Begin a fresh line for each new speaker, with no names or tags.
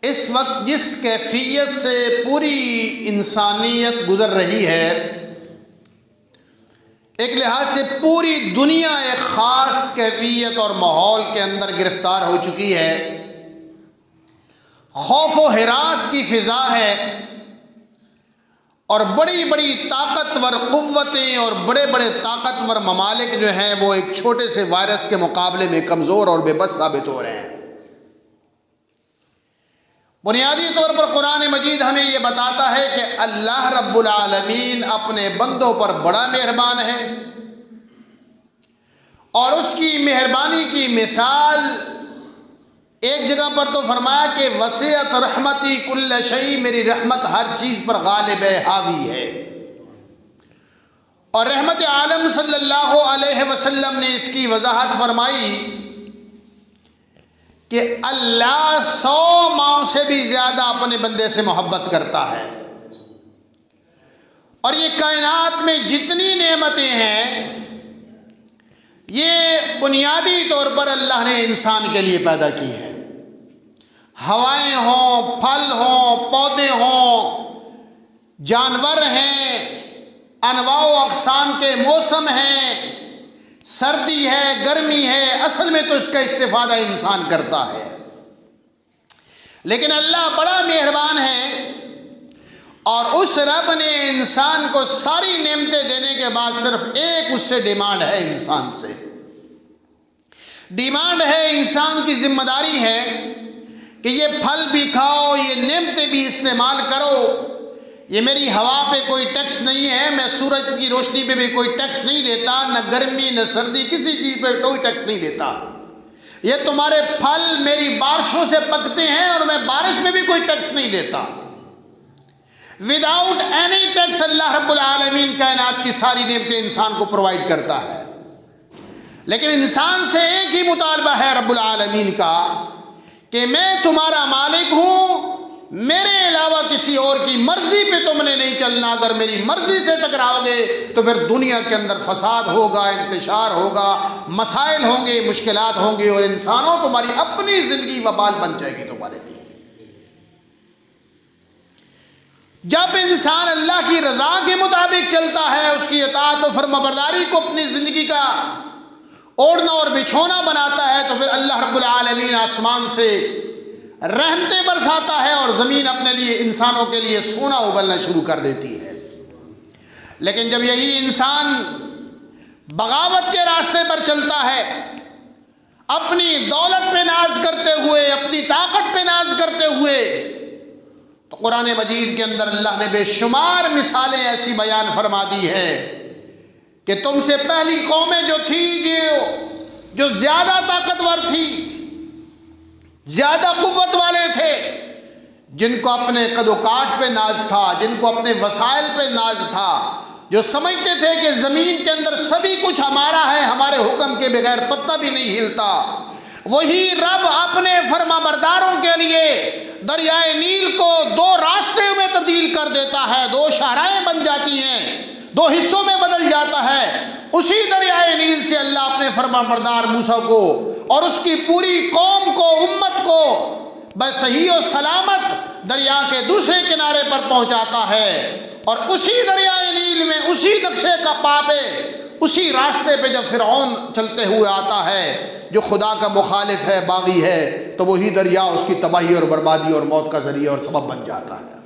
इस वक्त जिस कैफियत से पूरी इंसानियत गुजर रही है, एक लिहाज से पूरी दुनिया एक ख़ास कैफियत और माहौल के अंदर गिरफ्तार हो चुकी है। खौफ व हिरास की फ़िज़ा है और बड़ी बड़ी ताकतवर क़ुव्वतें और बड़े बड़े ताकतवर ममालिक जो हैं वो एक छोटे से वायरस के मुकाबले में कमज़ोर और बेबस साबित हो रहे हैं। बुनियादी तौर पर कुरान मजीद हमें ये बताता है कि अल्लाह रब्बुल आलमीन अपने बंदों पर बड़ा मेहरबान है और उसकी मेहरबानी की मिसाल एक जगह पर तो फरमाया कि वसीअत रहमती कुल्ल शै, मेरी रहमत हर चीज़ पर गालिब है, हावी है। और रहमत आलम सल्लल्लाहु अलैहि वसल्लम ने इसकी वजाहत फरमाई कि अल्लाह 100 माओं से भी ज़्यादा अपने बंदे से मोहब्बत करता है। और ये कायनात में जितनी नेमतें हैं ये बुनियादी तौर पर अल्लाह ने इंसान के लिए पैदा की है। हवाएं हों, फल हों, पौधे हों, जानवर हैं, अनवाओ अक़साम के मौसम हैं, सर्दी है, गर्मी है, असल में तो इसका इस्तिफादा इंसान करता है। लेकिन अल्लाह बड़ा मेहरबान है और उस रब ने इंसान को सारी नेमतें देने के बाद सिर्फ एक उससे डिमांड है, इंसान से डिमांड है, इंसान की जिम्मेदारी है कि ये फल भी खाओ, ये नेमतें भी इस्तेमाल करो। ये मेरी हवा पे कोई टैक्स नहीं है, मैं सूरज की रोशनी पे भी कोई टैक्स नहीं लेता, न गर्मी न सर्दी, किसी चीज़ पे कोई टैक्स नहीं लेता। ये तुम्हारे फल मेरी बारिशों से पकते हैं और मैं बारिश में भी कोई टैक्स नहीं लेता। विदाउट एनी टैक्स अल्लाह रब्बुल आलमीन कायनात की सारी नेमतें इंसान को प्रोवाइड करता है। लेकिन इंसान से एक ही मुतालबा है रब्बुल आलमीन का कि मैं तुम्हारा मालिक हूँ, मेरे अलावा किसी और की मर्जी पे तुमने नहीं चलना। अगर मेरी मर्जी से टकराओगे तो फिर दुनिया के अंदर फसाद होगा, इंतशार होगा, मसाइल होंगे, मुश्किलात होंगे और इंसानों तुम्हारी अपनी जिंदगी वबाल बन जाएगी तुम्हारे लिए। जब इंसान अल्लाह की रजा के मुताबिक चलता है, उसकी इताअत और फर्माबरदारी को अपनी जिंदगी का ओढ़ना और बिछोना बनाता है, तो फिर अल्लाह रब्बुल आलमीन आसमान से रहमतें बरसाता है और ज़मीन अपने लिए, इंसानों के लिए सोना उगलना शुरू कर देती है। लेकिन जब यही इंसान बगावत के रास्ते पर चलता है, अपनी दौलत पे नाज करते हुए, अपनी ताकत पे नाज करते हुए, तो कुरान मजीद के अंदर अल्लाह ने बेशुमार मिसालें ऐसी बयान फरमा दी है कि तुमसे पहली कौमें जो थी, जो ज़्यादा ताकतवर थी, ज़्यादा कुव्वत वाले थे, जिनको अपने कदोकाठ पे नाज था, जिनको अपने वसाइल पे नाज था, जो समझते थे कि ज़मीन के अंदर सभी कुछ हमारा है, हमारे हुक्म के बगैर पत्ता भी नहीं हिलता, वही रब अपने फरमाबरदारों के लिए दरियाए नील को 2 रास्ते में तब्दील कर देता है, 2 शाहराएं बन जाती हैं, 2 हिस्सों में बदल जाता है। उसी दरियाए नील से अल्लाह अपने फरमाबरदार मूसा को और उसकी पूरी कौम को, उम्मत को बसही और सलामत दरिया के दूसरे किनारे पर पहुंचाता है। और उसी दरियाए नील में, उसी नक्शे का पापे, उसी रास्ते पे जब फिरौन चलते हुए आता है जो खुदा का मुखालिफ है, बागी है, तो वही दरिया उसकी तबाही और बर्बादी और मौत का जरिया और सबब बन जाता है।